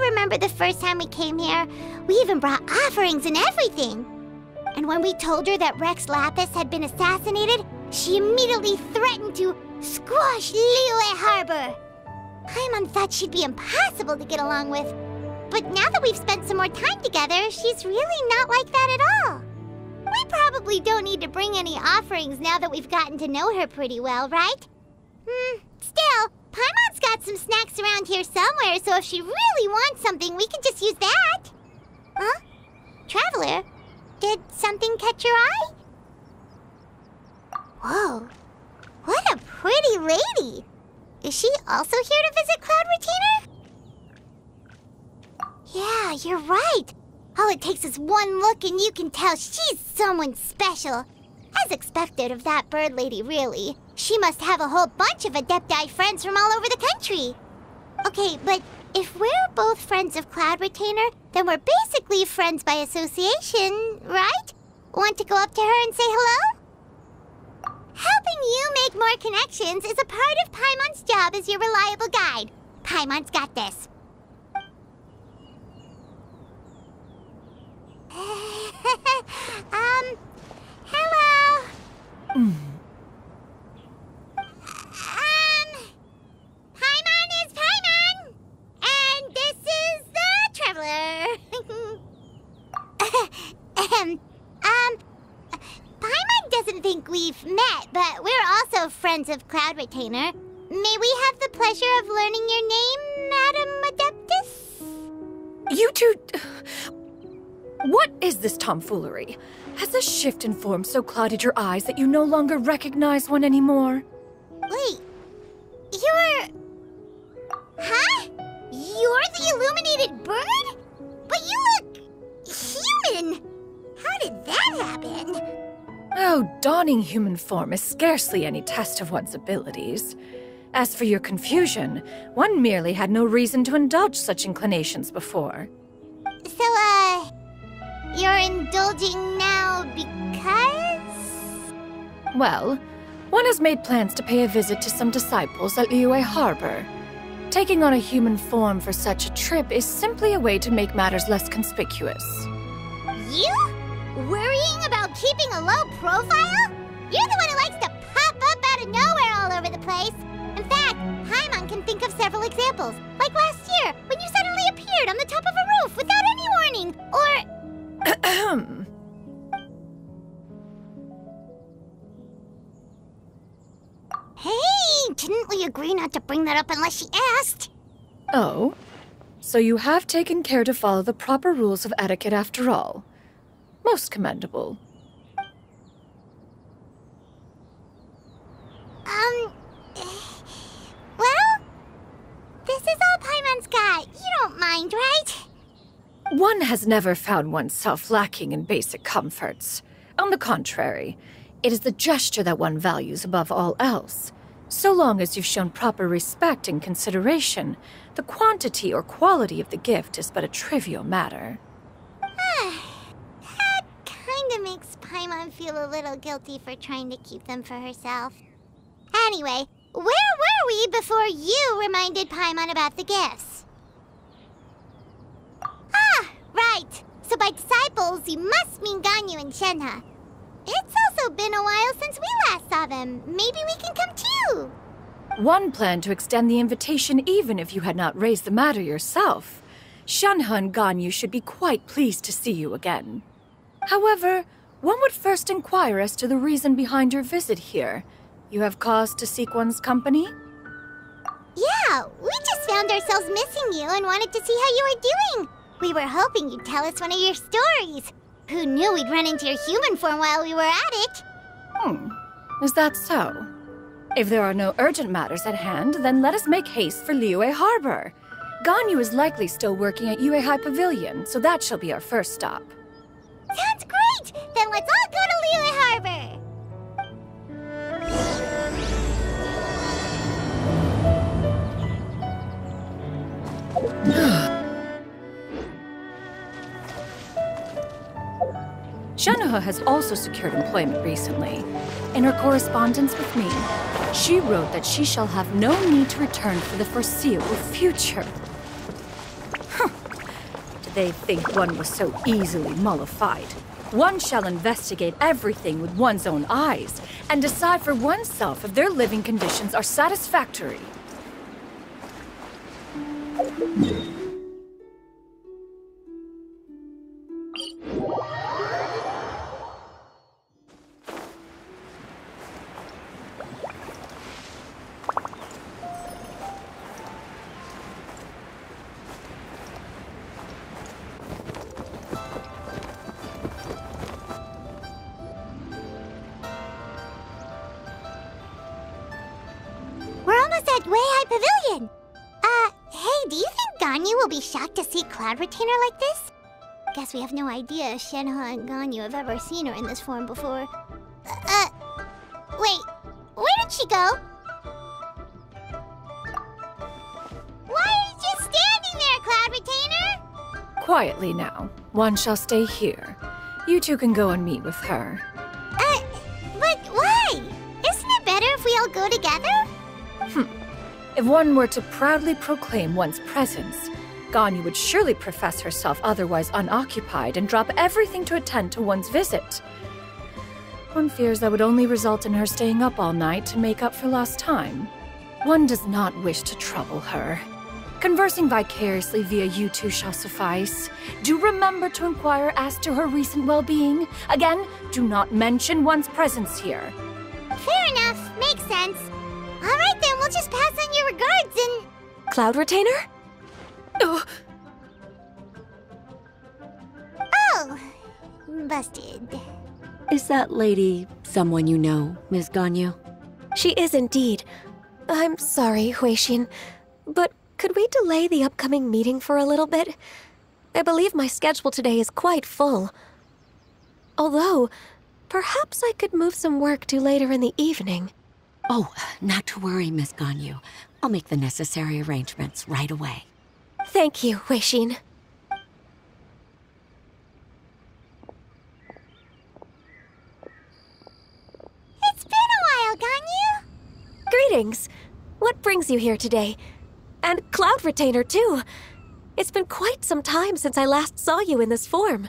remember the first time we came here, we even brought offerings and everything. And when we told her that Rex Lapis had been assassinated, she immediately threatened to squash Liyue Harbor. Paimon thought she'd be impossible to get along with. But now that we've spent some more time together, she's really not like that at all. We probably don't need to bring any offerings now that we've gotten to know her pretty well, right? Still, Paimon's got some snacks around here somewhere, so if she really wants something, we can just use that. Huh? Traveler, did something catch your eye? Whoa, what a pretty lady! Is she also here to visit Cloud Retainer? Yeah, you're right. All it takes is one look and you can tell she's someone special. As expected of that bird lady, really. She must have a whole bunch of Adepti friends from all over the country. Okay, but if we're both friends of Cloud Retainer, then we're basically friends by association, right? Want to go up to her and say hello? Helping you make more connections is a part of Paimon's job as your reliable guide. Paimon's got this. Hello? Paimon is Paimon! And this is the Traveler. Paimon doesn't think we've met, but we're also friends of Cloud Retainer. May we have the pleasure of learning your name, Madam Adeptus? You two... What is this tomfoolery? Has the shift in form so clouded your eyes that you no longer recognize one anymore? Wait, you're... Huh? You're the illuminated bird? But you look... human! How did that happen? Oh, donning human form is scarcely any test of one's abilities. As for your confusion, one merely had no reason to indulge such inclinations before. So, you're indulging now because? Well, one has made plans to pay a visit to some disciples at Liyue Harbor. Taking on a human form for such a trip is simply a way to make matters less conspicuous. You? Worrying about keeping a low profile? You're the one who likes to pop up out of nowhere all over the place. In fact, Paimon can think of several examples. Like last year, when you suddenly appeared on the top of a roof without any warning, or... Hey, didn't we agree not to bring that up unless she asked? Oh? So you have taken care to follow the proper rules of etiquette after all. Most commendable. Well, this is all Paimon's got. You don't mind, right? One has never found oneself lacking in basic comforts. On the contrary, it is the gesture that one values above all else. So long as you've shown proper respect and consideration, the quantity or quality of the gift is but a trivial matter. That kinda makes Paimon feel a little guilty for trying to keep them for herself. Anyway, where were we before you reminded Paimon about the gifts? Ah, right. So by disciples, you must mean Ganyu and Shenhe. It's also been a while since we last saw them. Maybe we can come too. One planned to extend the invitation even if you had not raised the matter yourself. Shenhe and Ganyu should be quite pleased to see you again. However, one would first inquire as to the reason behind your visit here. You have cause to seek one's company? Yeah, we just found ourselves missing you and wanted to see how you were doing. We were hoping you'd tell us one of your stories. Who knew we'd run into your human form while we were at it? Is that so? If there are no urgent matters at hand, then let us make haste for Liyue Harbor. Ganyu is likely still working at Yuehai Pavilion, so that shall be our first stop. Sounds great! Then let's all go to Liyue Harbor! Shenhe has also secured employment recently. In her correspondence with me, she wrote that she shall have no need to return for the foreseeable future. They think one was so easily mollified. One shall investigate everything with one's own eyes and decide for oneself if their living conditions are satisfactory. We're almost at Way High Pavilion. Hey, do you think Ganyu will be shocked to see Cloud Retainer like this? Guess we have no idea if Shenhe and Ganyu have ever seen her in this form before. Wait, where did she go? Why are you just standing there, Cloud Retainer? Quietly now. One shall stay here. You two can go and meet with her. But why? Isn't it better if we all go together? If one were to proudly proclaim one's presence, Ganyu would surely profess herself otherwise unoccupied and drop everything to attend to one's visit. One fears that would only result in her staying up all night to make up for lost time. One does not wish to trouble her. Conversing vicariously via you two shall suffice. Do remember to inquire as to her recent well-being. Again, do not mention one's presence here. Fair enough, makes sense. Alright then, we'll just pass on your regards and... Cloud Retainer? Oh, Oh, busted. Is that lady someone you know, Ms. Ganyu? She is indeed. I'm sorry, Huixin, but could we delay the upcoming meeting for a little bit? I believe my schedule today is quite full. Although, perhaps I could move some work to later in the evening. Oh, not to worry, Miss Ganyu. I'll make the necessary arrangements right away. Thank you, Huixin. It's been a while, Ganyu. Greetings. What brings you here today? And Cloud Retainer, too. It's been quite some time since I last saw you in this form.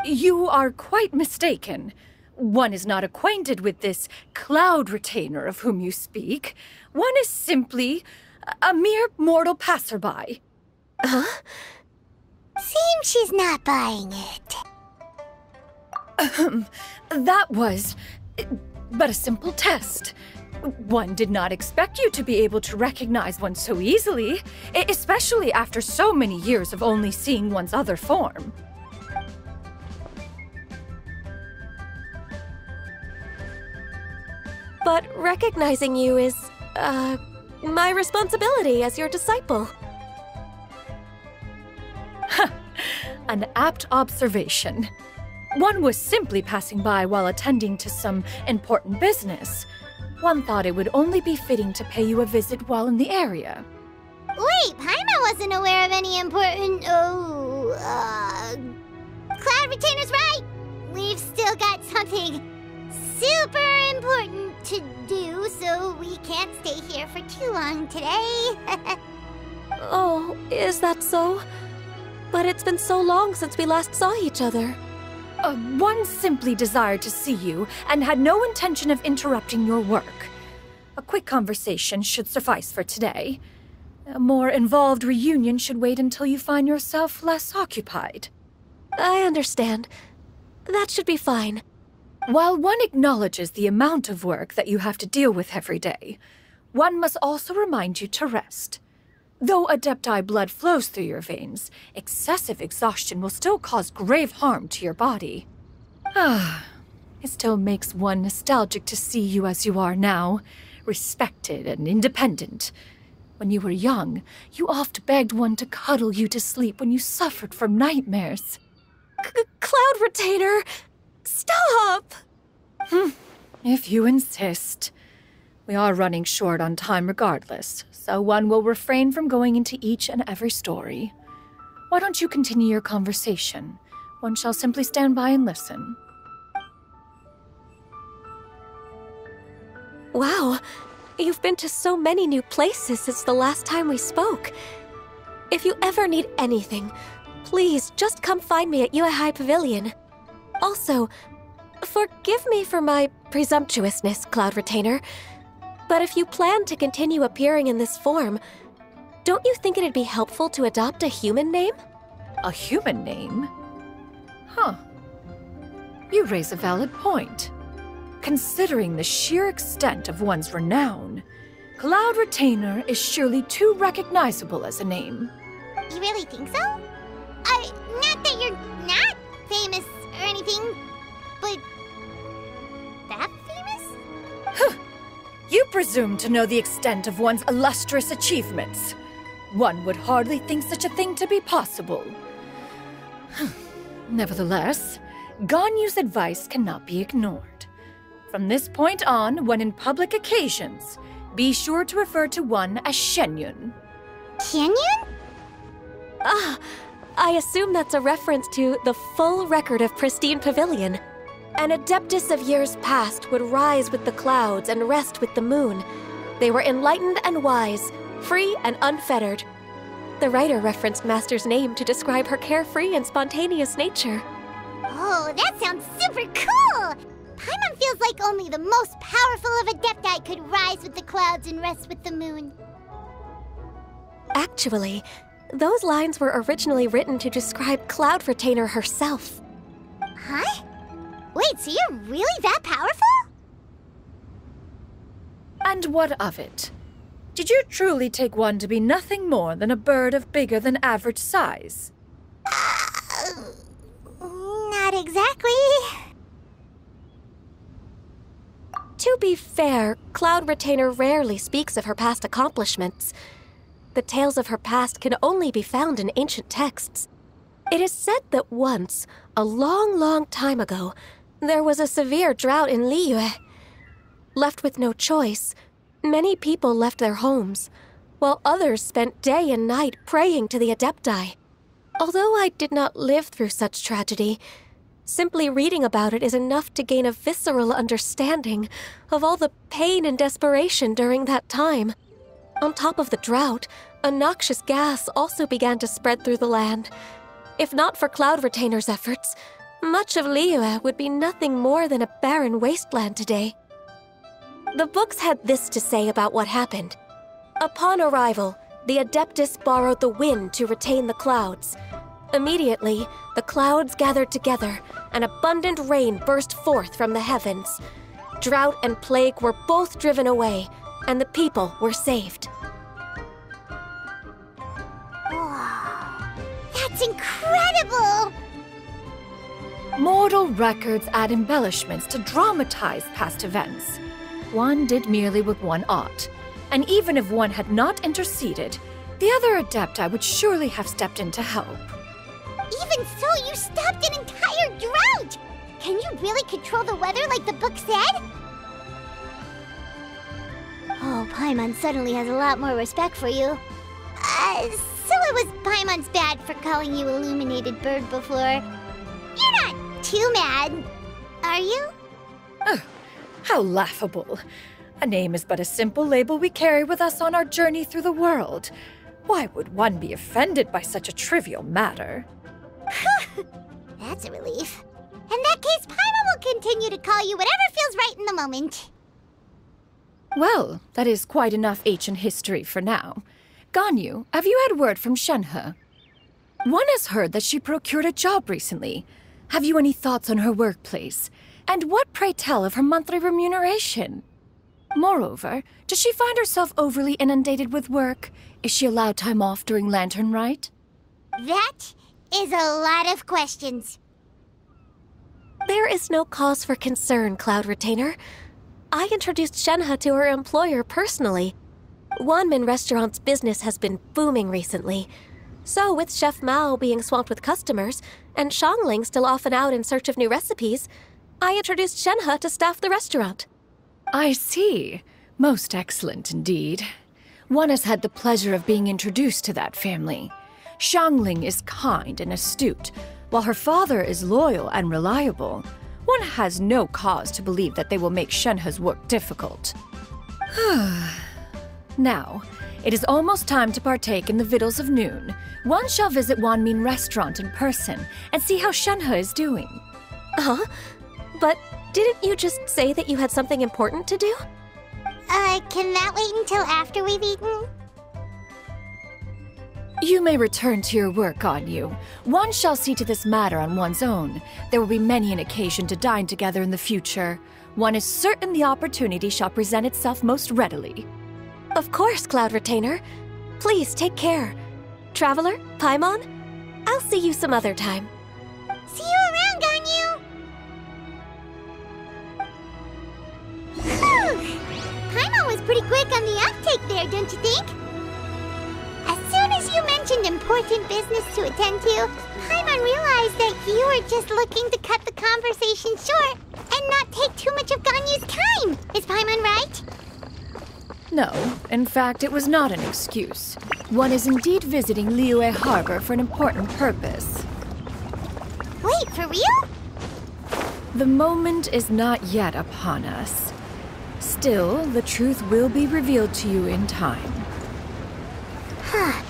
you are quite mistaken. One is not acquainted with this Cloud Retainer of whom you speak. One is simply a mere mortal passerby. Huh? Seems she's not buying it. That was but a simple test. One did not expect you to be able to recognize one so easily, especially after so many years of only seeing one's other form. But recognizing you is, my responsibility as your disciple. An apt observation. One was simply passing by while attending to some important business. One thought it would only be fitting to pay you a visit while in the area. Wait, Paimon wasn't aware of any important... Cloud Retainer's right! We've still got something super important to do, so we can't stay here for too long today. Oh, is that so? But it's been so long since we last saw each other. One simply desired to see you and had no intention of interrupting your work. A quick conversation should suffice for today. A more involved reunion should wait until you find yourself less occupied. I understand. That should be fine. While one acknowledges the amount of work that you have to deal with every day, one must also remind you to rest. Though Adepti blood flows through your veins, excessive exhaustion will still cause grave harm to your body. It still makes one nostalgic to see you as you are now, respected and independent. When you were young, you oft begged one to cuddle you to sleep when you suffered from nightmares. Cloud Retainer! Stop! If you insist. We are running short on time regardless, so one will refrain from going into each and every story. Why don't you continue your conversation? One shall simply stand by and listen. Wow, you've been to so many new places since the last time we spoke. If you ever need anything, please just come find me at Yuehai Pavilion. Also, forgive me for my presumptuousness, Cloud Retainer, but if you plan to continue appearing in this form, don't you think it'd be helpful to adopt a human name? A human name? Huh. You raise a valid point. Considering the sheer extent of one's renown, Cloud Retainer is surely too recognizable as a name. You really think so? Not that you're not famous or anything, but that famous? You presume to know the extent of one's illustrious achievements. One would hardly think such a thing to be possible. Nevertheless, Ganyu's advice cannot be ignored. From this point on, when in public occasions, be sure to refer to one as Xianyun. Xianyun? I assume that's a reference to the full record of Pristine Pavilion. An adeptus of years past would rise with the clouds and rest with the moon. They were enlightened and wise, free and unfettered. The writer referenced Master's name to describe her carefree and spontaneous nature. Oh, that sounds super cool! Paimon feels like only the most powerful of Adepti could rise with the clouds and rest with the moon. Actually, those lines were originally written to describe Cloud Retainer herself. Huh? Wait, so you're really that powerful? And what of it? Did you truly take one to be nothing more than a bird of bigger than average size? Not exactly. To be fair, Cloud Retainer rarely speaks of her past accomplishments. The tales of her past can only be found in ancient texts. It is said that once, a long, long time ago, there was a severe drought in Liyue. Left with no choice, many people left their homes, while others spent day and night praying to the Adepti. Although I did not live through such tragedy, simply reading about it is enough to gain a visceral understanding of all the pain and desperation during that time. On top of the drought, a noxious gas also began to spread through the land. If not for Cloud Retainer's efforts, much of Liyue would be nothing more than a barren wasteland today. The books had this to say about what happened. Upon arrival, the Adeptus borrowed the wind to retain the clouds. Immediately, the clouds gathered together, and abundant rain burst forth from the heavens. Drought and plague were both driven away, and the people were saved. Wow, that's incredible! Mortal records add embellishments to dramatize past events. One did merely what one ought, and even if one had not interceded, the other Adepti would surely have stepped in to help. Even so, you stopped an entire drought! Can you really control the weather like the book said? Oh, Paimon suddenly has a lot more respect for you. So it was Paimon's bad for calling you Illuminated Bird before. You're not too mad, are you? How laughable. A name is but a simple label we carry with us on our journey through the world. Why would one be offended by such a trivial matter? That's a relief. In that case, Paimon will continue to call you whatever feels right in the moment. Well, that is quite enough ancient history for now. Ganyu, have you had word from Shenhe? One has heard that she procured a job recently. Have you any thoughts on her workplace? And what, pray tell, of her monthly remuneration? Moreover, does she find herself overly inundated with work? Is she allowed time off during Lantern Rite? That is a lot of questions. There is no cause for concern, Cloud Retainer. I introduced Shenhe to her employer personally. Wanmin Restaurant's business has been booming recently. So, with Chef Mao being swamped with customers, and Xiangling still off and out in search of new recipes, I introduced Shenhe to staff the restaurant. I see. Most excellent indeed. One has had the pleasure of being introduced to that family. Xiangling is kind and astute, while her father is loyal and reliable. One has no cause to believe that they will make Shenhe's work difficult. Now, It is almost time to partake in the victuals of noon. One shall visit Wanmin restaurant in person and see how Shenhe is doing. Huh? But didn't you just say that you had something important to do? Can that wait until after we've eaten? You may return to your work, Ganyu. One shall see to this matter on one's own. There will be many an occasion to dine together in the future. One is certain the opportunity shall present itself most readily. Of course, Cloud Retainer. Please take care. Traveler, Paimon, I'll see you some other time. See you around, Ganyu! Whew! Paimon was pretty quick on the uptake there, don't you think? As soon as you mentioned important business to attend to, Paimon realized that you were just looking to cut the conversation short and not take too much of Ganyu's time. Is Paimon right? No, in fact, it was not an excuse. One is indeed visiting Liyue Harbor for an important purpose. Wait, for real? The moment is not yet upon us. Still, the truth will be revealed to you in time. Huh.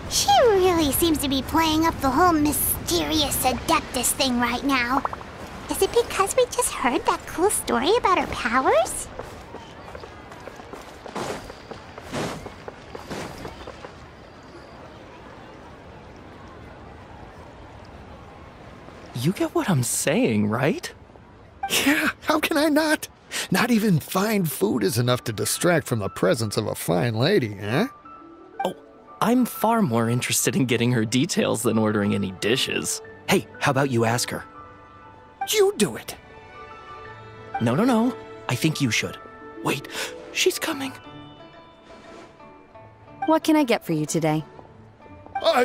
She really seems to be playing up the whole mysterious Adeptus thing right now. Is it because we just heard that cool story about her powers? You get what I'm saying, right? Yeah, how can I not? Not even fine food is enough to distract from the presence of a fine lady, eh? Oh, I'm far more interested in getting her details than ordering any dishes. Hey, how about you ask her? You do it. No. I think you should. Wait, she's coming. What can I get for you today?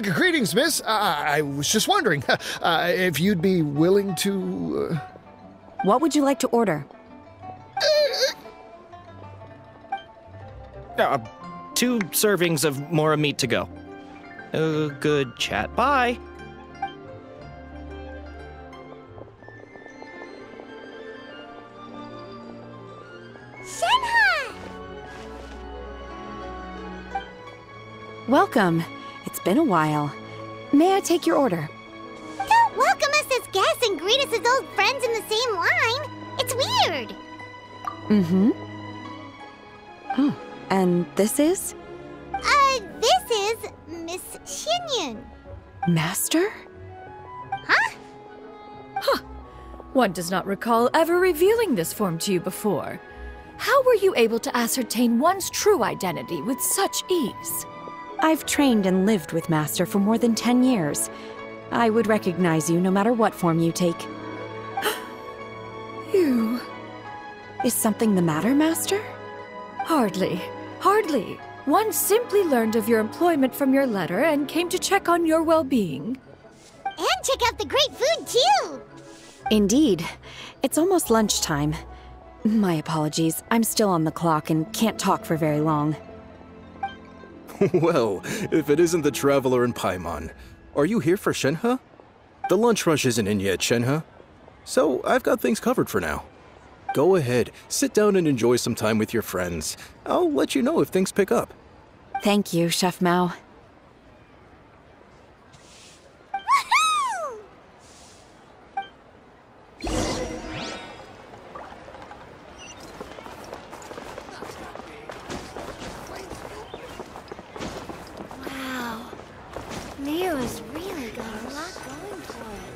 Greetings, miss. I was just wondering if you'd be willing to... What would you like to order? 2 servings of Mora meat to go. Good chat. Bye. Shenhe! Welcome. It's been a while. May I take your order? Don't welcome us as guests and greet us as old friends in the same line. It's weird. Mm-hmm. Oh, and this is? This is Miss Xianyun. Master? Huh? One does not recall ever revealing this form to you before. How were you able to ascertain one's true identity with such ease? I've trained and lived with Master for more than 10 years. I would recognize you no matter what form you take. You... Is something the matter, Master? Hardly. One simply learned of your employment from your letter and came to check on your well-being. And check out the great food, too! Indeed. It's almost lunchtime. My apologies. I'm still on the clock and can't talk for very long. Well, if it isn't the Traveler and Paimon, are you here for Shenhe? The lunch rush isn't in yet, Shenhe. So I've got things covered for now. Go ahead, sit down and enjoy some time with your friends. I'll let you know if things pick up. Thank you, Chef Mao. Woohoo! Wow. Leo has really got a lot going for it.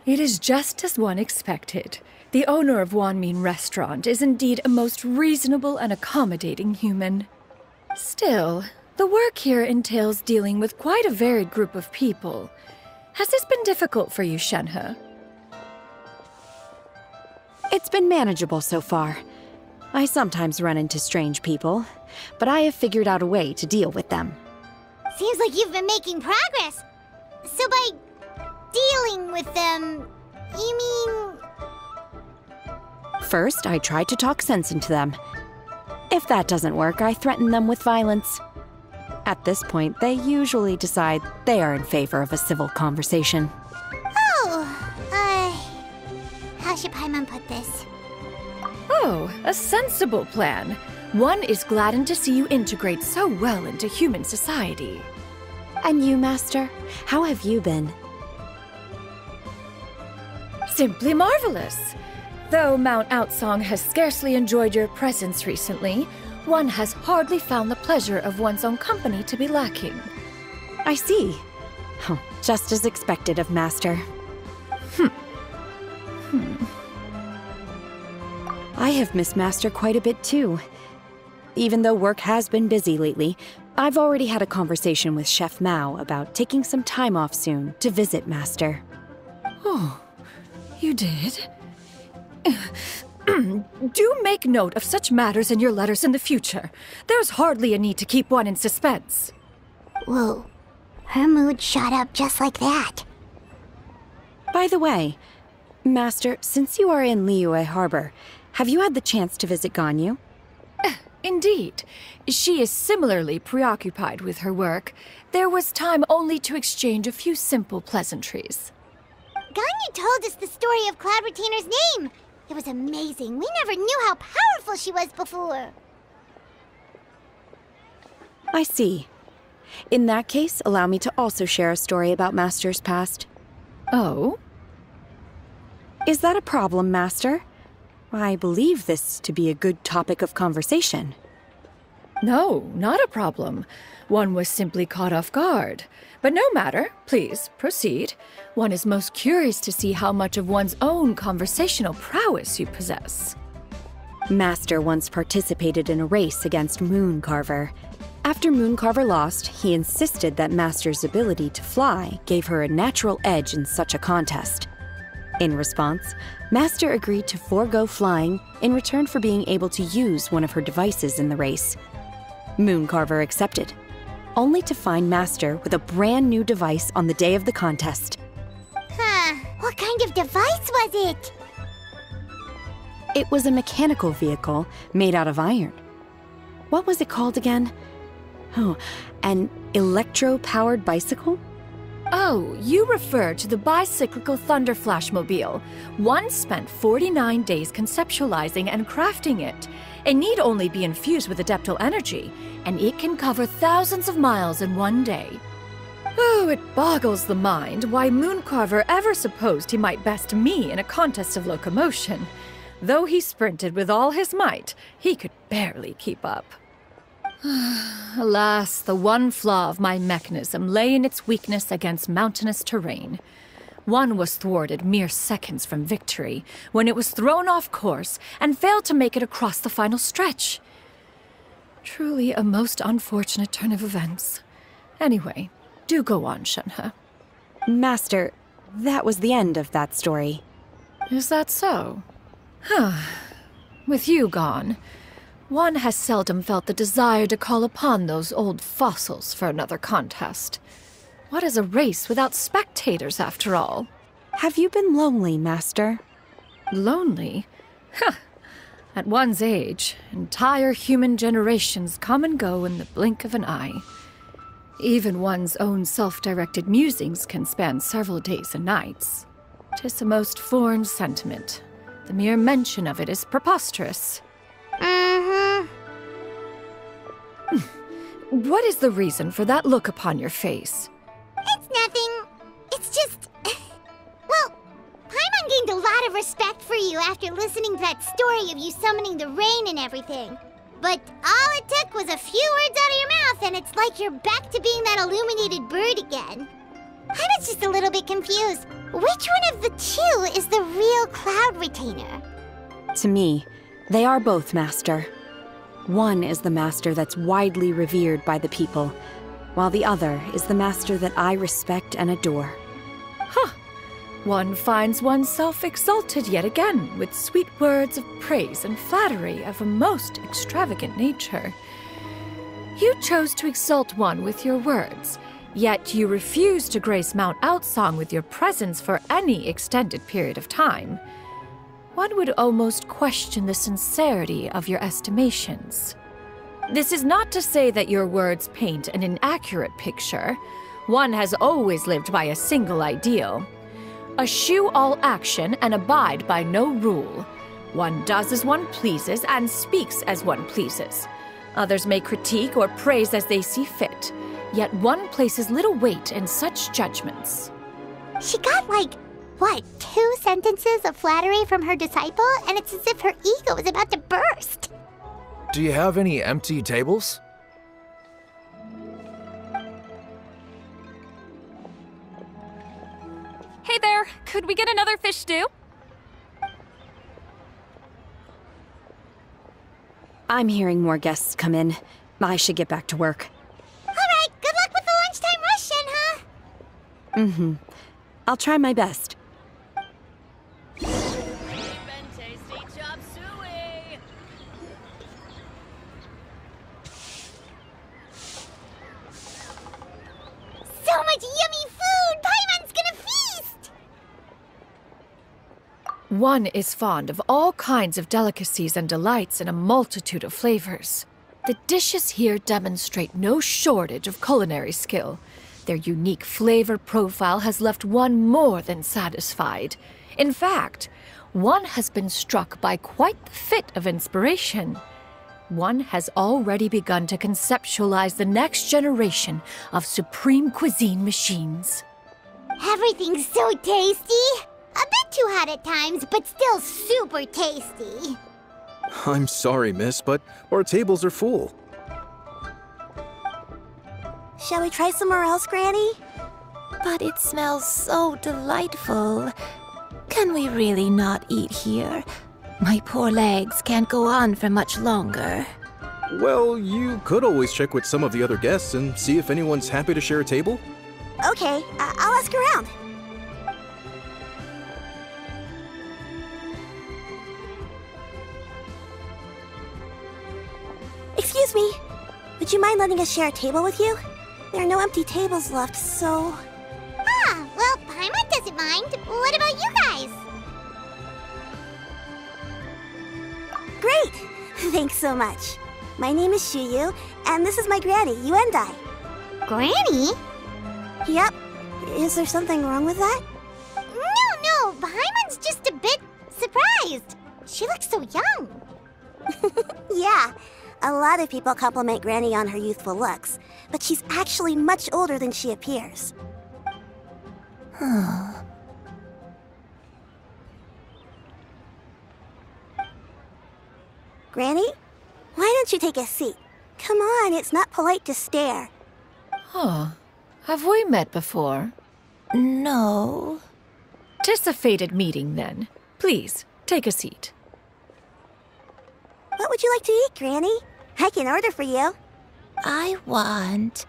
It is just as one expected. The owner of Wanmin Restaurant is indeed a most reasonable and accommodating human. Still, the work here entails dealing with quite a varied group of people. Has this been difficult for you, Shenhe? It's been manageable so far. I sometimes run into strange people, but I have figured out a way to deal with them. Seems like you've been making progress. So by dealing with them, you mean... First, I try to talk sense into them. If that doesn't work, I threaten them with violence. At this point, they usually decide they are in favor of a civil conversation. Oh, how should Paimon put this? Oh, a sensible plan. One is gladdened to see you integrate so well into human society. And you, Master? How have you been? Simply marvelous. Though Mount Outsong has scarcely enjoyed your presence recently, one has hardly found the pleasure of one's own company to be lacking. I see. Oh, just as expected of Master. I have missed Master quite a bit too. Even though work has been busy lately, I've already had a conversation with Chef Mao about taking some time off soon to visit Master. Oh, you did? Do make note of such matters in your letters in the future. There's hardly a need to keep one in suspense. Whoa. Her mood shot up just like that. By the way, Master, since you are in Liyue Harbor, have you had the chance to visit Ganyu? Indeed. She is similarly preoccupied with her work. There was time only to exchange a few simple pleasantries. Ganyu told us the story of Cloud Retainer's name. It was amazing. We never knew how powerful she was before. I see. In that case, allow me to also share a story about Master's past. Oh? Is that a problem, Master? I believe this to be a good topic of conversation. No, not a problem. One was simply caught off guard. But no matter. Please, proceed. One is most curious to see how much of one's own conversational prowess you possess. Master once participated in a race against Mooncarver. After Mooncarver lost, he insisted that Master's ability to fly gave her a natural edge in such a contest. In response, Master agreed to forego flying in return for being able to use one of her devices in the race. Mooncarver accepted, only to find Master with a brand new device on the day of the contest. Huh. What kind of device was it? It was a mechanical vehicle made out of iron. What was it called again? Oh, an electro-powered bicycle? Oh, you refer to the bicyclical Thunder Flashmobile. One spent 49 days conceptualizing and crafting it. It need only be infused with adeptal energy, and it can cover thousands of miles in one day. Oh, it boggles the mind why Mooncarver ever supposed he might best me in a contest of locomotion. Though he sprinted with all his might, he could barely keep up. Alas, the one flaw of my mechanism lay in its weakness against mountainous terrain. One was thwarted mere seconds from victory, when it was thrown off course and failed to make it across the final stretch. Truly a most unfortunate turn of events. Anyway, do go on, Shenhe. Master, that was the end of that story. Is that so? With you gone, one has seldom felt the desire to call upon those old fossils for another contest. What is a race without spectators, after all? Have you been lonely, Master? Lonely? At one's age, entire human generations come and go in the blink of an eye. Even one's own self-directed musings can span several days and nights. 'Tis a most foreign sentiment. The mere mention of it is preposterous. What is the reason for that look upon your face? It's nothing. It's just... Well, Paimon gained a lot of respect for you after listening to that story of you summoning the rain and everything. But all it took was a few words out of your mouth and it's like you're back to being that illuminated bird again. I was just a little bit confused. Which one of the two is the real Cloud Retainer? To me, they are both, Master. One is the Master that's widely revered by the people, while the other is the Master that I respect and adore. One finds oneself exalted yet again with sweet words of praise and flattery of a most extravagant nature. You chose to exalt one with your words, yet you refuse to grace Mount Outsong with your presence for any extended period of time. One would almost question the sincerity of your estimations. This is not to say that your words paint an inaccurate picture. One has always lived by a single ideal. Eschew all action and abide by no rule. One does as one pleases and speaks as one pleases. Others may critique or praise as they see fit, yet one places little weight in such judgments. She got like, what, 2 sentences of flattery from her disciple, and it's as if her ego is about to burst. Do you have any empty tables? Hey there, could we get another fish stew? I'm hearing more guests come in. I should get back to work. All right, good luck with the lunchtime rush, Shenhe. Mm-hmm. I'll try my best. So much yummy food! Paimon's gonna feast! One is fond of all kinds of delicacies and delights in a multitude of flavors. The dishes here demonstrate no shortage of culinary skill. Their unique flavor profile has left one more than satisfied. In fact, one has been struck by quite the fit of inspiration. One has already begun to conceptualize the next generation of supreme cuisine machines. Everything's so tasty! A bit too hot at times, but still super tasty. I'm sorry, miss, but our tables are full. Shall we try somewhere else, Granny? But it smells so delightful. Can we really not eat here? My poor legs can't go on for much longer. Well, you could always check with some of the other guests and see if anyone's happy to share a table. Okay, I'll ask around. Excuse me, would you mind letting us share a table with you? There are no empty tables left, so... Ah, well, Paimon doesn't mind. What about you guys? Great! Thanks so much. My name is Xianyun, and this is my granny, Yuendai. Granny? Yep. Is there something wrong with that? No, Paimon's just a bit surprised. She looks so young. Yeah, a lot of people compliment Granny on her youthful looks, but she's actually much older than she appears. Granny? Why don't you take a seat? Come on, it's not polite to stare. Huh. Have we met before? No. 'Tis a fated meeting, then. Please, take a seat. What would you like to eat, Granny? I can order for you. I want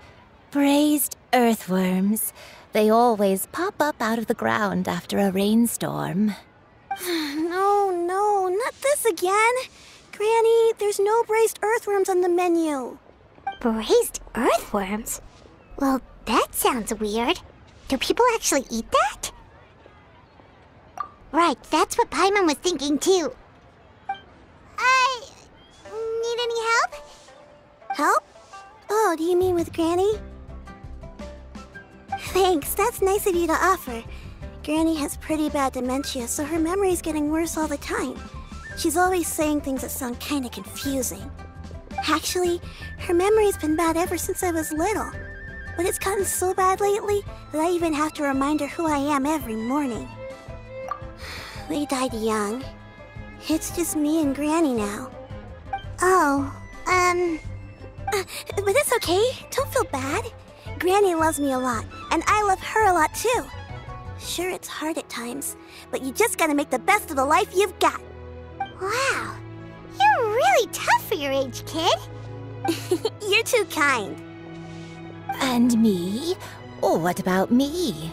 braised earthworms. They always pop up out of the ground after a rainstorm. No, not this again. Granny, there's no braised earthworms on the menu. Braised earthworms? Well, that sounds weird. Do people actually eat that? Right, that's what Paimon was thinking too. Need any help? Help? Oh, do you mean with Granny? Thanks, that's nice of you to offer. Granny has pretty bad dementia, so her memory's getting worse all the time. She's always saying things that sound kinda confusing. Actually, her memory's been bad ever since I was little. But it's gotten so bad lately that I even have to remind her who I am every morning. They died young. It's just me and Granny now. Oh, but it's okay. Don't feel bad. Granny loves me a lot, and I love her a lot too. Sure, it's hard at times, but you just gotta make the best of the life you've got. Wow. You're really tough for your age, kid. You're too kind. And me? Oh, what about me?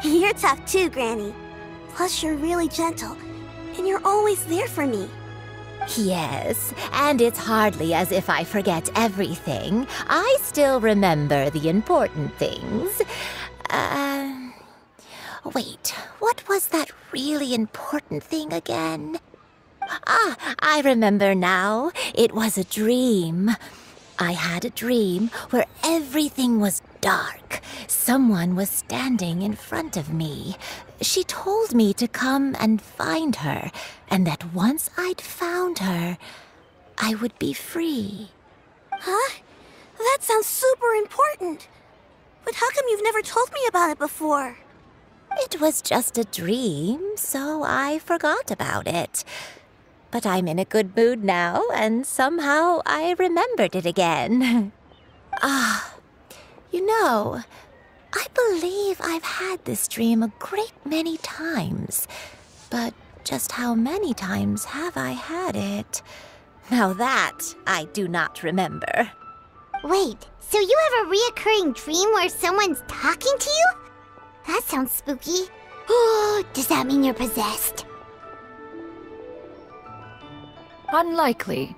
You're tough too, Granny. Plus, you're really gentle, and you're always there for me. Yes, and it's hardly as if I forget everything. I still remember the important things. Wait, what was that really important thing again? Ah, I remember now. It was a dream. I had a dream where everything was dark. Someone was standing in front of me. She told me to come and find her, and that once I'd found her, I would be free. Huh? That sounds super important. But how come you've never told me about it before? It was just a dream, so I forgot about it. But I'm in a good mood now, and somehow I remembered it again. You know, I believe I've had this dream a great many times. But just how many times have I had it? Now that I do not remember. Wait, so you have a reoccurring dream where someone's talking to you? That sounds spooky. Oh, does that mean you're possessed? Unlikely.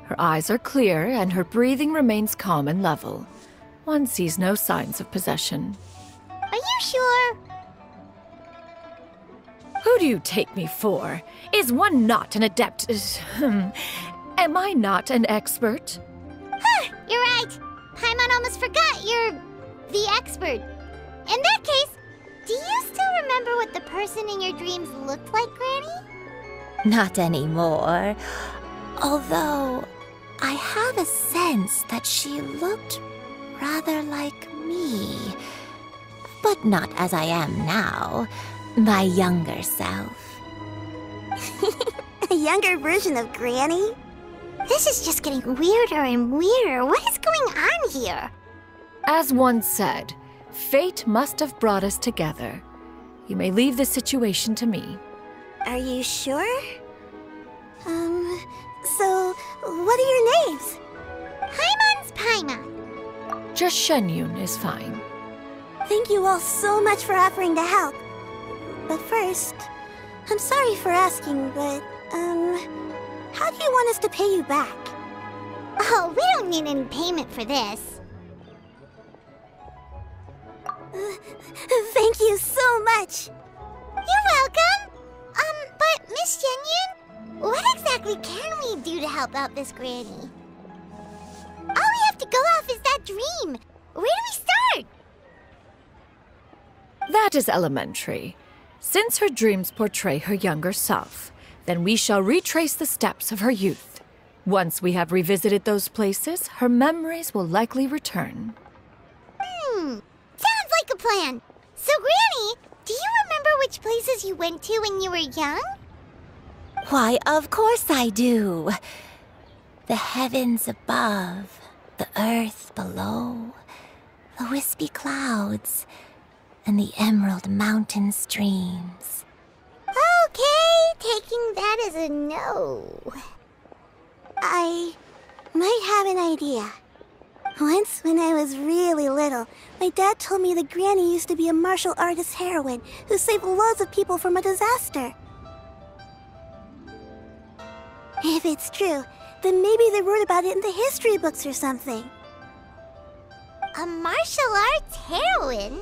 Her eyes are clear and her breathing remains calm and level. One sees no signs of possession. Are you sure? Who do you take me for? Is one not an adept? Am I not an expert? Huh, you're right. Paimon almost forgot you're the expert. In that case, do you still remember what the person in your dreams looked like, Granny? Not anymore. Although, I have a sense that she looked rather like me. But not as I am now. My younger self. A younger version of Granny? This is just getting weirder and weirder. What is going on here? As one said, fate must have brought us together. You may leave the situation to me. Are you sure? So, what are your names? Paimon's Paimon. Just Xianyun is fine. Thank you all so much for offering to help. But first, I'm sorry for asking, but, how do you want us to pay you back? Oh, we don't need any payment for this. Thank you so much! You're welcome! But Miss Xianyun, what exactly can we do to help out this Granny? All we have to go off is that dream. Where do we start? That is elementary. Since her dreams portray her younger self, then we shall retrace the steps of her youth. Once we have revisited those places, her memories will likely return. Sounds like a plan. So, Granny, do you remember which places you went to when you were young? Why, of course I do. The heavens above, the earth below, the wispy clouds, and the emerald mountain streams. Okay, taking that as a no. I might have an idea. Once, when I was really little, my dad told me that Granny used to be a martial artist heroine who saved loads of people from a disaster. If it's true, then maybe they wrote about it in the history books or something. A martial arts heroine?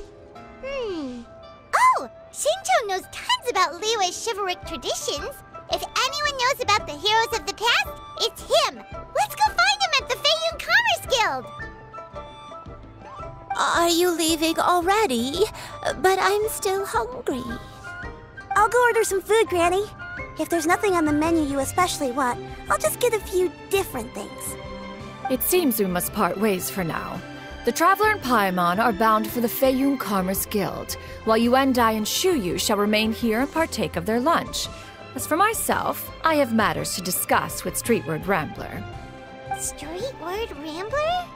Oh, Shinjo knows tons about Liyue's chivalric traditions. If anyone knows about the heroes of the past, it's him. Let's go find him at the Feiyun Commerce Guild. Are you leaving already? But I'm still hungry. I'll go order some food, Granny. If there's nothing on the menu you especially want, I'll just get a few different things. It seems we must part ways for now. The Traveler and Paimon are bound for the Feiyun Commerce Guild, while Yuendai and Shuyu shall remain here and partake of their lunch. As for myself, I have matters to discuss with Streetward Rambler. Streetward Rambler?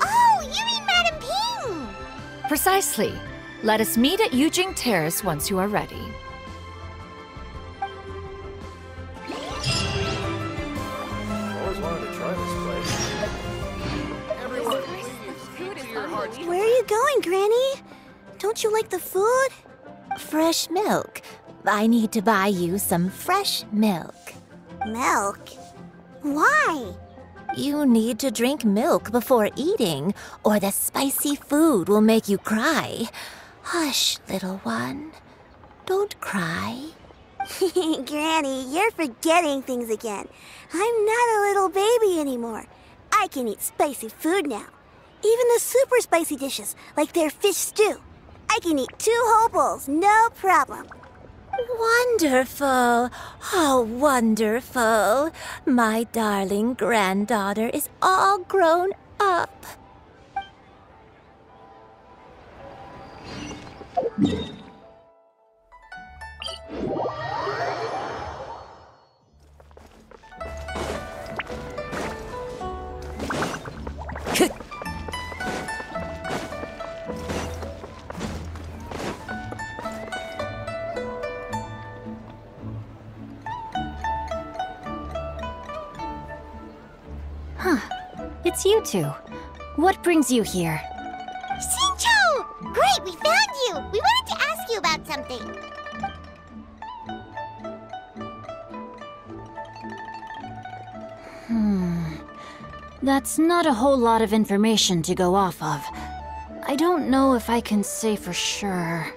Oh, you mean Madame Ping! Precisely. Let us meet at Yujing Terrace once you are ready. Always wanted to try this place. Where are you going, Granny? Don't you like the food? Fresh milk. I need to buy you some fresh milk. Milk? Why? You need to drink milk before eating, or the spicy food will make you cry. Hush, little one. Don't cry. Granny, you're forgetting things again. I'm not a little baby anymore. I I can eat spicy food now. Even the super spicy dishes, like their fish stew. I can eat 2 whole bowls, no problem. Wonderful. Oh, wonderful. My darling granddaughter is all grown up. It's you two. What brings you here? Xinqiu! Great, we found you! We wanted to ask you about something. That's not a whole lot of information to go off of. I don't know if I can say for sure.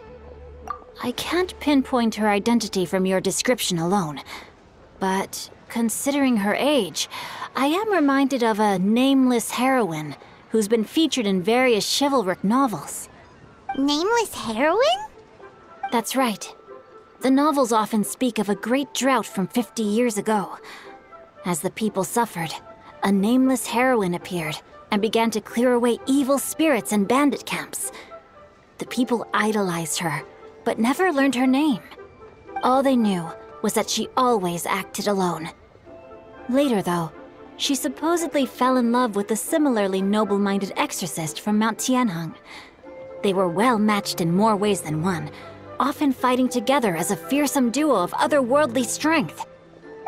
I can't pinpoint her identity from your description alone. But considering her age, I am reminded of a nameless heroine who's been featured in various chivalric novels. Nameless heroine? That's right. The novels often speak of a great drought from 50 years ago. As the people suffered, a nameless heroine appeared and began to clear away evil spirits and bandit camps. The people idolized her, but never learned her name. All they knew was that she always acted alone. Later, though, she supposedly fell in love with a similarly noble-minded exorcist from Mount Tianheng. They were well matched in more ways than one, often fighting together as a fearsome duo of otherworldly strength.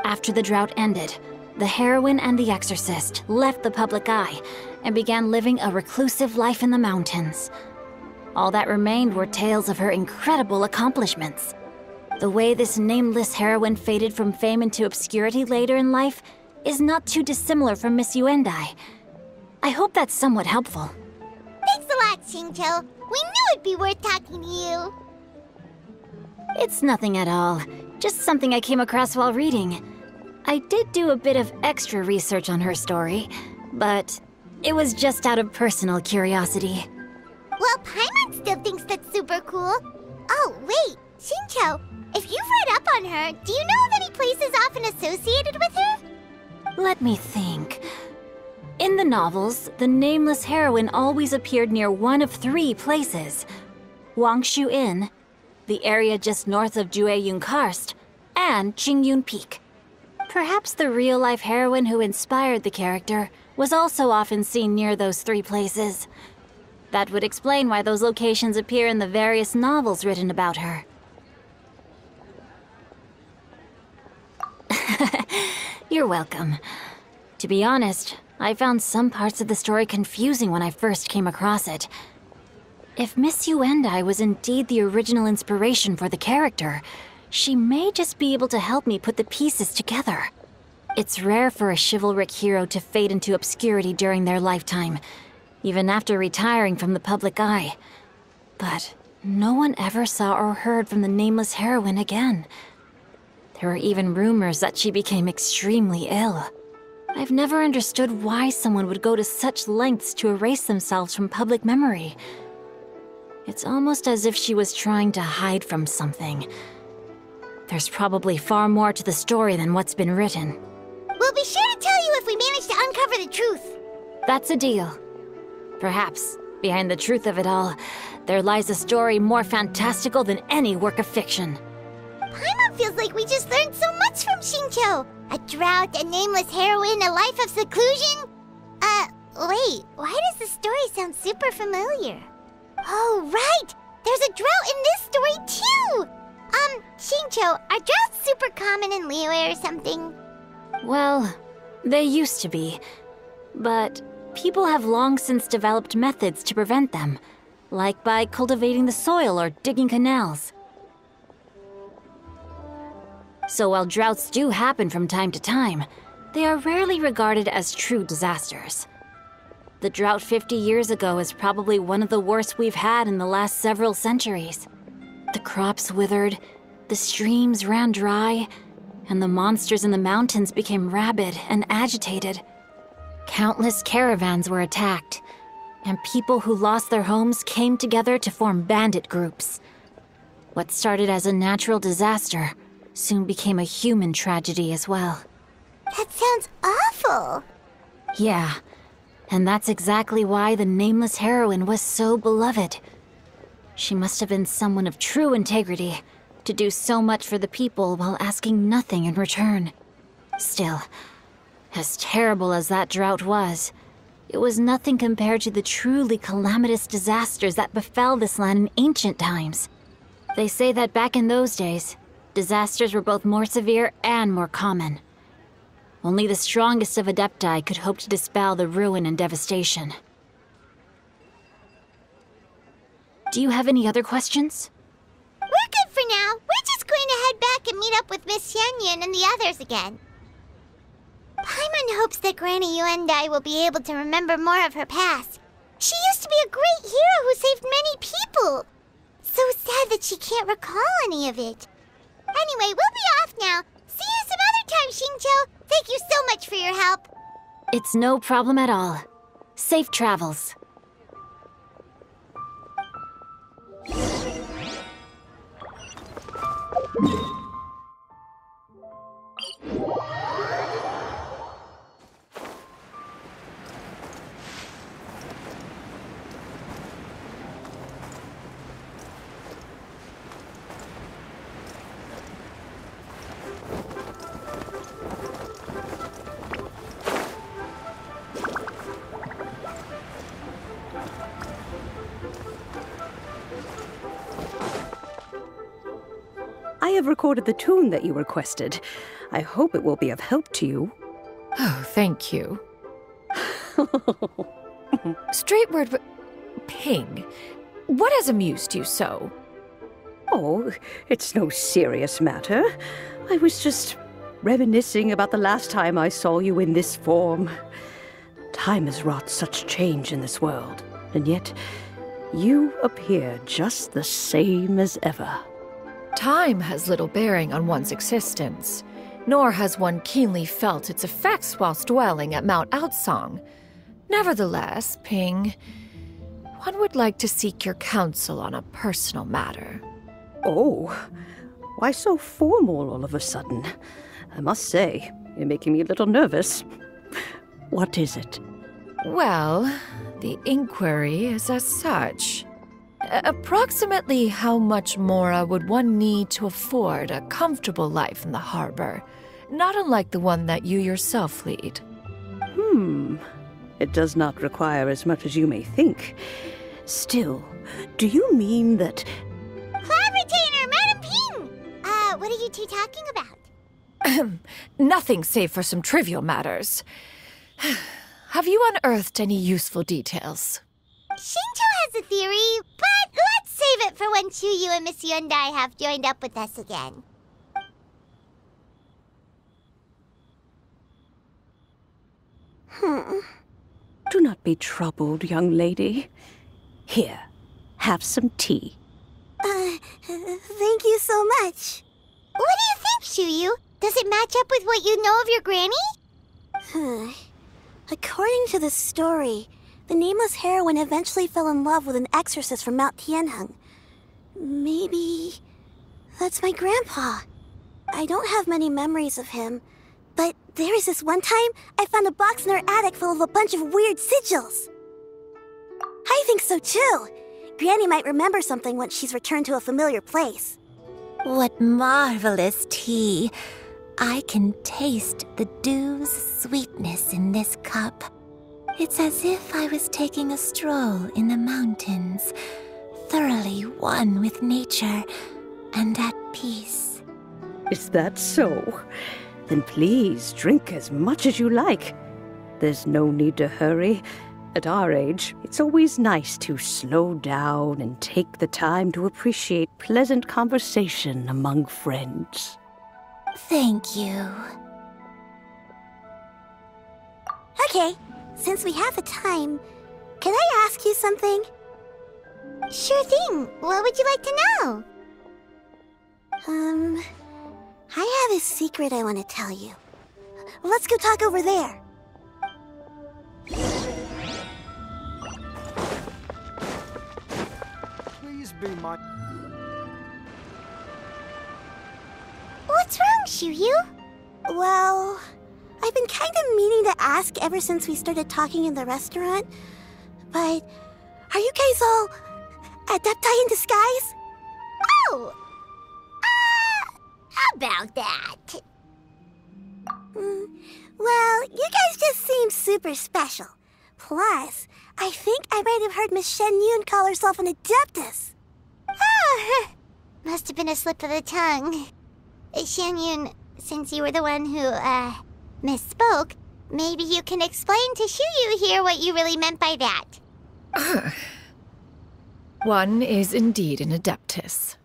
After the drought ended, the heroine and the exorcist left the public eye and began living a reclusive life in the mountains. All that remained were tales of her incredible accomplishments. The way this nameless heroine faded from fame into obscurity later in life is not too dissimilar from Miss Yuendai. I hope that's somewhat helpful. Thanks a lot, Xinqiu. We knew it'd be worth talking to you. It's nothing at all. Just something I came across while reading. I did do a bit of extra research on her story, but it was just out of personal curiosity. Well, Paimon still thinks that's super cool. Oh, wait, Xinqiu, if you've read up on her, do you know of any places often associated with her? Let me think. In the novels, the nameless heroine always appeared near one of 3 places. Wangshu Inn, the area just north of Jueyun Karst, and Qingyun Peak. Perhaps the real-life heroine who inspired the character was also often seen near those 3 places. That would explain why those locations appear in the various novels written about her. You're welcome. To be honest, I found some parts of the story confusing when I first came across it. If Miss Yuendai was indeed the original inspiration for the character, she may just be able to help me put the pieces together. It's rare for a chivalric hero to fade into obscurity during their lifetime, even after retiring from the public eye. But no one ever saw or heard from the nameless heroine again. There were even rumors that she became extremely ill. I've never understood why someone would go to such lengths to erase themselves from public memory. It's almost as if she was trying to hide from something. There's probably far more to the story than what's been written. We'll be sure to tell you if we manage to uncover the truth. That's a deal. Perhaps, behind the truth of it all, there lies a story more fantastical than any work of fiction. Paimon feels like we just learned so much from Xinqiu. A drought, a nameless heroine, a life of seclusion. Wait, why does the story sound super familiar? Oh, right! There's a drought in this story, too! Xinqiu, are droughts super common in Liyue or something? Well, they used to be. But people have long since developed methods to prevent them, like by cultivating the soil or digging canals. So while droughts do happen from time to time, they are rarely regarded as true disasters. The drought 50 years ago is probably one of the worst we've had in the last several centuries. The crops withered, the streams ran dry, and the monsters in the mountains became rabid and agitated. Countless caravans were attacked, and people who lost their homes came together to form bandit groups. What started as a natural disaster soon became a human tragedy as well. That sounds awful. Yeah, and that's exactly why the nameless heroine was so beloved. She must have been someone of true integrity, to do so much for the people while asking nothing in return. Still, as terrible as that drought was, it was nothing compared to the truly calamitous disasters that befell this land in ancient times. They say that back in those days, disasters were both more severe and more common. Only the strongest of Adepti could hope to dispel the ruin and devastation. Do you have any other questions? We're good for now. We're just going to head back and meet up with Miss Xianyun and the others again. Paimon hopes that Granny Yuendai will be able to remember more of her past. She used to be a great hero who saved many people. So sad that she can't recall any of it. Anyway, we'll be off now. See you some other time, Xingqiu. Thank you so much for your help. It's no problem at all. Safe travels. I have recorded the tune that you requested. I hope it will be of help to you. Oh, thank you. Straightward, Ping, what has amused you so? Oh, it's no serious matter. I was just reminiscing about the last time I saw you in this form. Time has wrought such change in this world, and yet you appear just the same as ever. Time has little bearing on one's existence, nor has one keenly felt its effects whilst dwelling at Mount Outsong. Nevertheless, Ping, one would like to seek your counsel on a personal matter. Oh, why so formal all of a sudden? I must say, you're making me a little nervous. What is it? Well, the inquiry is as such. Approximately how much more would one need to afford a comfortable life in the harbor, not unlike the one that you yourself lead? It does not require as much as you may think. Still, do you mean that... Cloud Retainer, Madam Ping! What are you two talking about? Nothing save for some trivial matters. Have you unearthed any useful details? Xingqiu has a theory, but let's save it for when Chuyu and Miss Yuendai have joined up with us again. Do not be troubled, young lady. Here, have some tea. Thank you so much. What do you think, Chuyu? Does it match up with what you know of your granny? According to the story, the nameless heroine eventually fell in love with an exorcist from Mount Tianheng. Maybe that's my grandpa. I don't have many memories of him, but there was this one time I found a box in our attic full of a bunch of weird sigils. I think so too. Granny might remember something once she's returned to a familiar place. What marvelous tea. I can taste the dew's sweetness in this cup. It's as if I was taking a stroll in the mountains, thoroughly one with nature and at peace. Is that so? Then please drink as much as you like. There's no need to hurry. At our age, it's always nice to slow down and take the time to appreciate pleasant conversation among friends. Thank you. Okay, since we have the time, can I ask you something? Sure thing. What would you like to know? I have a secret I want to tell you. Let's go talk over there. be my... What's wrong, Xianyun? Well, I've been kind of meaning to ask ever since we started talking in the restaurant, but are you guys all adepti in disguise? Oh! About that. Well, you guys just seem super special. Plus, I think I might have heard Miss Xianyun call herself an adeptus. Oh, must have been a slip of the tongue. Xianyun, since you were the one who, misspoke, maybe you can explain to Xianyun here what you really meant by that. One is indeed an adeptus.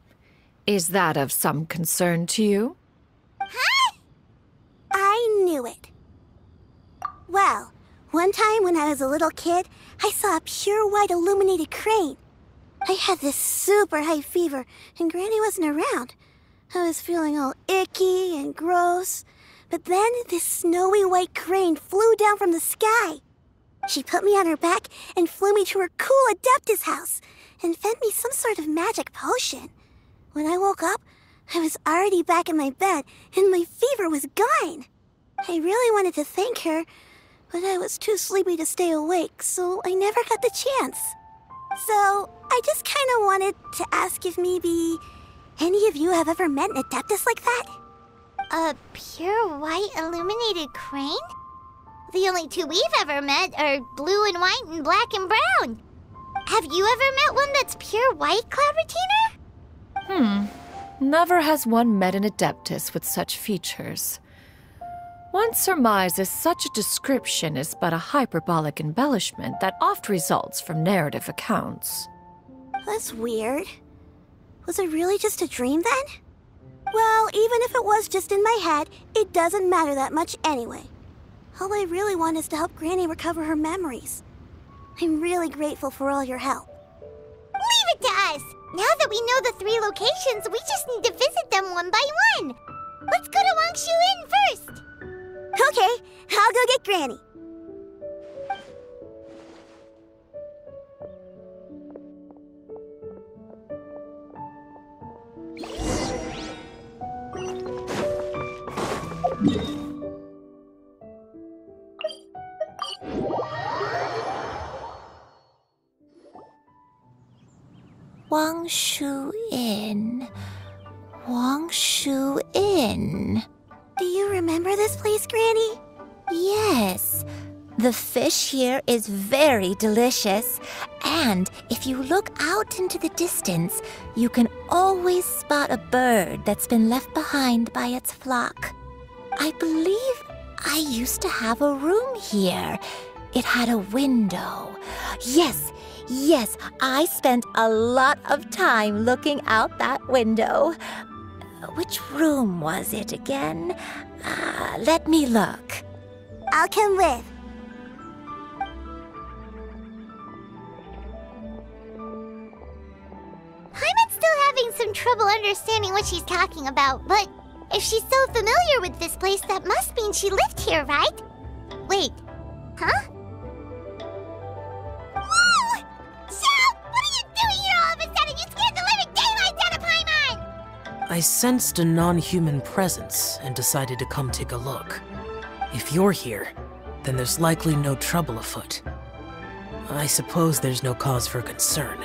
Is that of some concern to you? Huh? I knew it. Well, one time when I was a little kid, I saw a pure white illuminated crane. I had this super high fever, and Granny wasn't around. I was feeling all icky and gross. But then this snowy white crane flew down from the sky. She put me on her back and flew me to her cool Adeptus house and fed me some sort of magic potion. When I woke up, I was already back in my bed and my fever was gone. I really wanted to thank her, but I was too sleepy to stay awake, so I never got the chance. So I just kind of wanted to ask if maybe any of you have ever met an Adeptus like that? A pure white illuminated crane? The only two we've ever met are blue and white and black and brown. Have you ever met one that's pure white, Cloud Retainer? Never has one met an adeptus with such features. One surmises such a description is but a hyperbolic embellishment that oft results from narrative accounts. That's weird. Was it really just a dream then? Well, even if it was just in my head, it doesn't matter that much anyway. All I really want is to help Granny recover her memories. I'm really grateful for all your help. Leave it to us! Now that we know the 3 locations, we just need to visit them one by one. Let's go to Wangshu Inn first. Okay, I'll go get Granny. Wangshu Inn. Wangshu Inn. Do you remember this place, Granny? Yes. The fish here is very delicious, and if you look out into the distance, you can always spot a bird that's been left behind by its flock. I believe I used to have a room here. It had a window. Yes, I spent a lot of time looking out that window. Which room was it again? Let me look. I'll come with. Paimon's still having some trouble understanding what she's talking about, but if she's so familiar with this place, that must mean she lived here, right? Wait, huh? Whoa! Shao! What are you doing here all of a sudden? You scared the living daylights out of Paimon! I sensed a non-human presence and decided to come take a look. If you're here, then there's likely no trouble afoot. I suppose there's no cause for concern.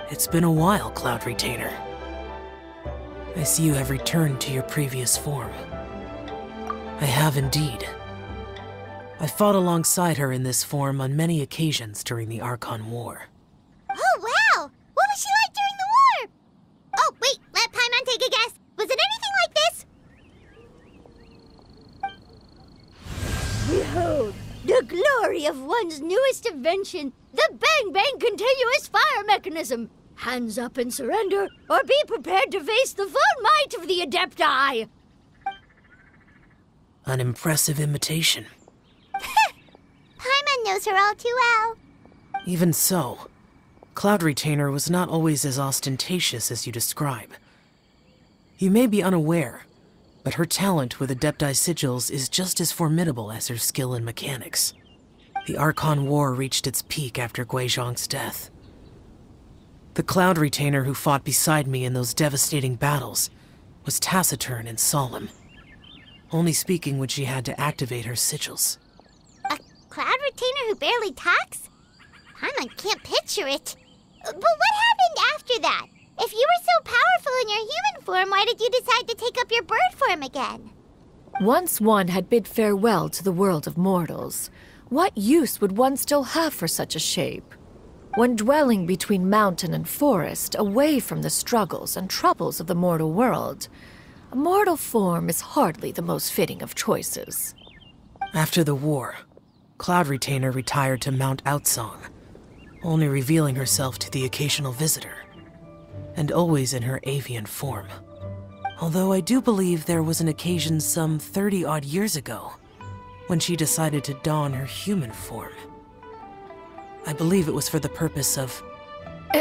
It's been a while, Cloud Retainer. I see you have returned to your previous form. I have indeed. I fought alongside her in this form on many occasions during the Archon War. Oh, wow! What was she like during the war? Oh, wait, let Paimon take a guess. Was it anything like this? Behold, the glory of one's newest invention, the Bang Bang Continuous Fire Mechanism. Hands up and surrender, or be prepared to face the full might of the Adepti. An impressive imitation. Paimon knows her all too well. Even so, Cloud Retainer was not always as ostentatious as you describe. You may be unaware, but her talent with Adepti sigils is just as formidable as her skill in mechanics. The Archon War reached its peak after Guizhong's death. The Cloud Retainer who fought beside me in those devastating battles was taciturn and solemn, only speaking when she had to activate her sigils. A Cloud Retainer who barely talks? I can't picture it. But what happened after that? If you were so powerful in your human form, why did you decide to take up your bird form again? Once one had bid farewell to the world of mortals, what use would one still have for such a shape? When dwelling between mountain and forest, away from the struggles and troubles of the mortal world, a mortal form is hardly the most fitting of choices. After the war, Cloud Retainer retired to Mount Outsong, only revealing herself to the occasional visitor, and always in her avian form. Although I do believe there was an occasion some 30-odd years ago when she decided to don her human form. I believe it was for the purpose of...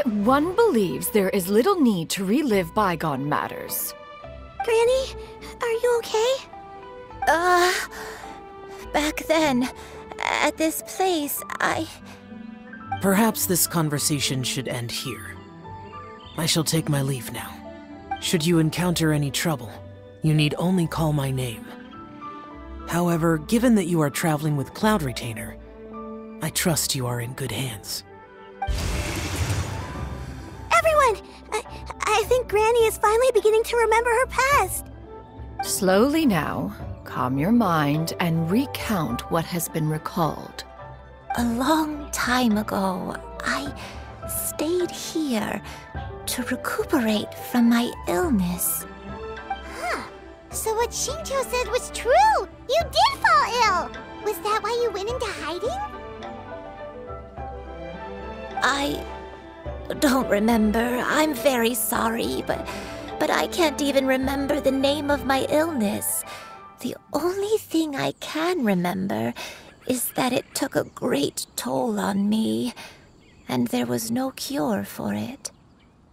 One believes there is little need to relive bygone matters. Granny, are you okay? Back then, at this place, Perhaps this conversation should end here. I shall take my leave now. Should you encounter any trouble, you need only call my name. However, given that you are traveling with Cloud Retainer, I trust you are in good hands. Everyone! I think Granny is finally beginning to remember her past. Slowly now, calm your mind and recount what has been recalled. A long time ago, I stayed here to recuperate from my illness. Huh. So what Shinjo said was true! You did fall ill! Was that why you went into hiding? I don't remember. I'm very sorry, but I can't even remember the name of my illness. The only thing I can remember is that it took a great toll on me, and there was no cure for it.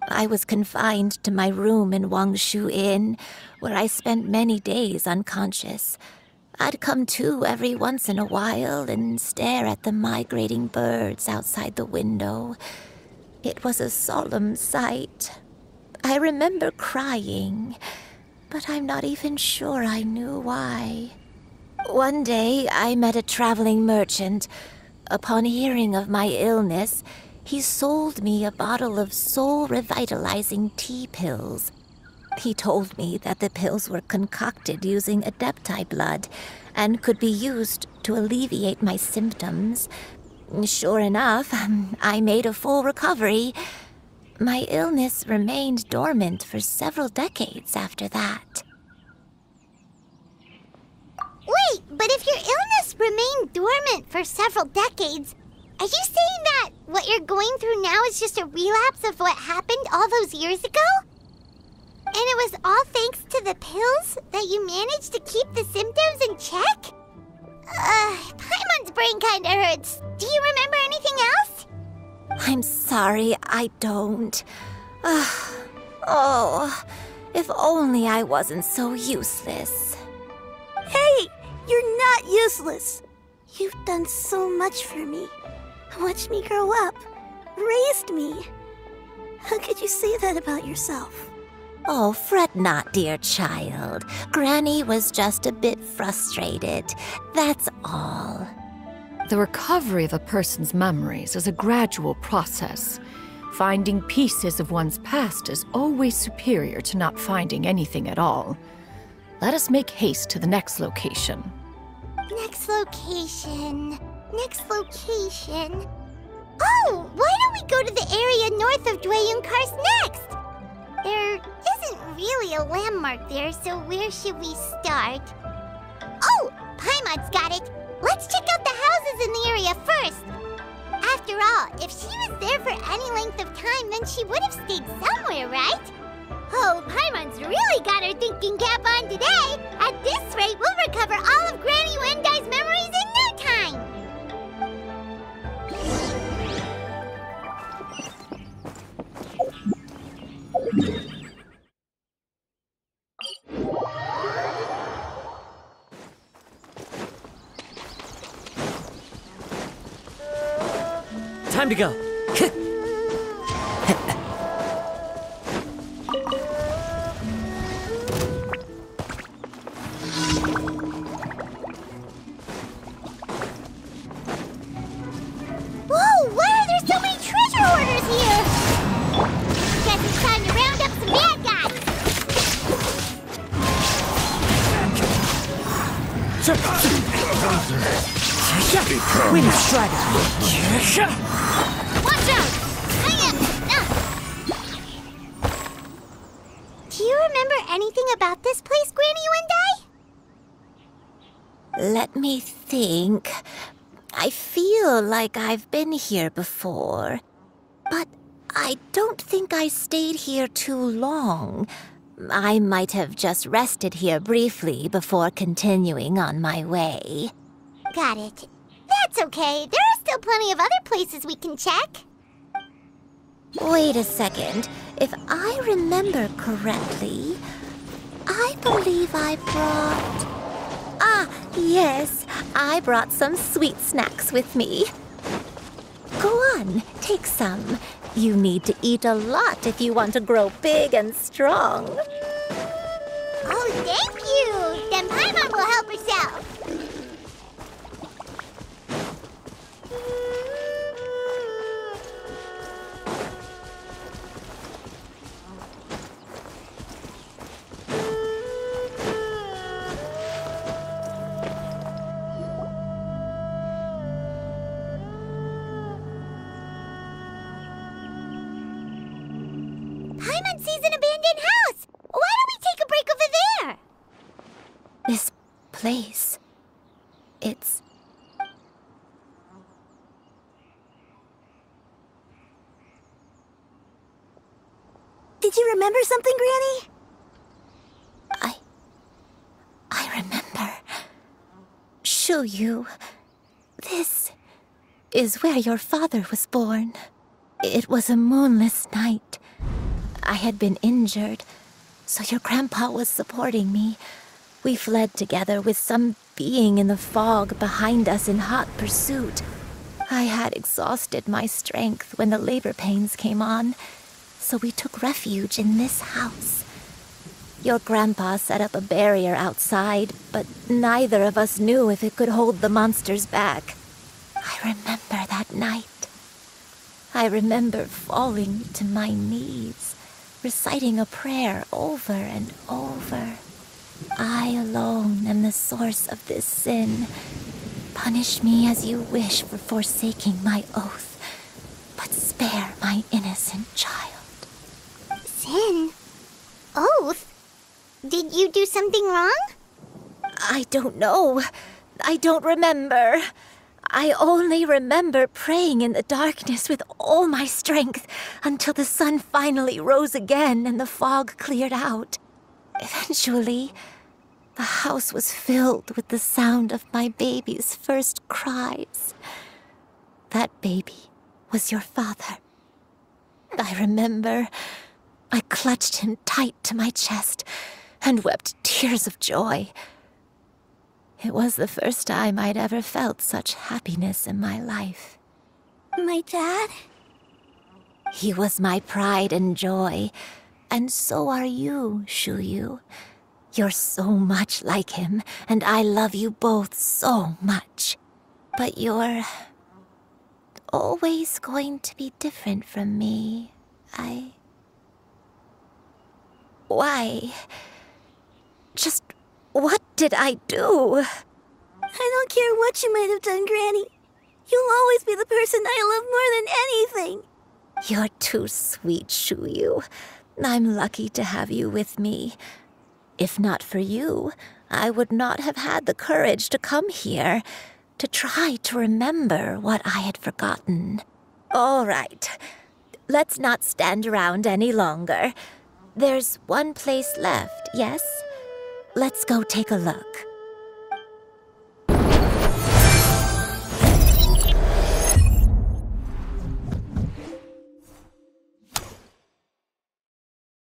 I was confined to my room in Wangshu Inn, where I spent many days unconscious. I'd come to every once in a while and stare at the migrating birds outside the window. It was a solemn sight. I remember crying, but I'm not even sure I knew why. One day, I met a traveling merchant. Upon hearing of my illness, he sold me a bottle of soul-revitalizing tea pills. He told me that the pills were concocted using Adepti blood and could be used to alleviate my symptoms. Sure enough, I made a full recovery. My illness remained dormant for several decades after that. Wait, but if your illness remained dormant for several decades, are you saying that what you're going through now is just a relapse of what happened all those years ago? And it was all thanks to the pills that you managed to keep the symptoms in check? Paimon's brain kinda hurts. Do you remember anything else? I'm sorry, I don't. Oh, if only I wasn't so useless. Hey, you're not useless. You've done so much for me. Watched me grow up. Raised me. How could you say that about yourself? Oh, fret not, dear child. Granny was just a bit frustrated. That's all. The recovery of a person's memories is a gradual process. Finding pieces of one's past is always superior to not finding anything at all. Let us make haste to the next location. Next location. Next location. Oh, why don't we go to the area north of Dwayun Karst next? There isn't really a landmark there, so where should we start? Oh, Paimon's got it. Let's check out the houses in the area first. After all, if she was there for any length of time, then she would have stayed somewhere, right? Oh, Paimon's really got her thinking cap on today. At this rate, we'll recover all of Granny Wendai's memories in no time. Time to go. We need strategy. Watch out! Do you remember anything about this place, Granny Wendy? Let me think. I feel like I've been here before, but I don't think I stayed here too long. I might have just rested here briefly before continuing on my way. Got it. That's okay. There are still plenty of other places we can check. Wait a second. If I remember correctly, I believe I brought... Ah, yes. I brought some sweet snacks with me. Go on, take some. You need to eat a lot if you want to grow big and strong. Oh, thank you! Then Paimon will help herself. Paimon sees an abandoned house! Why don't we take a break over there? This place... it's... Did you remember something, Granny? I remember. Xianyun. This is where your father was born. It was a moonless night. I had been injured, so your grandpa was supporting me. We fled together with some being in the fog behind us in hot pursuit. I had exhausted my strength when the labor pains came on, so we took refuge in this house. Your grandpa set up a barrier outside, but neither of us knew if it could hold the monsters back. I remember that night. I remember falling to my knees, reciting a prayer over and over. I alone am the source of this sin. Punish me as you wish for forsaking my oath, but spare my innocent child. Sin? Oath? Did you do something wrong? I don't know. I don't remember. I only remember praying in the darkness with all my strength until the sun finally rose again and the fog cleared out. Eventually, the house was filled with the sound of my baby's first cries. That baby was your father. I remember I clutched him tight to my chest and wept tears of joy. It was the first time I'd ever felt such happiness in my life. My dad? He was my pride and joy, and so are you, Xianyun. You're so much like him, and I love you both so much. But you're always going to be different from me. Why? Just what did I do? I don't care what you might have done, Granny. You'll always be the person I love more than anything. You're too sweet, Xianyun. I'm lucky to have you with me. If not for you, I would not have had the courage to come here, to try to remember what I had forgotten. All right, let's not stand around any longer. There's one place left, yes? Let's go take a look.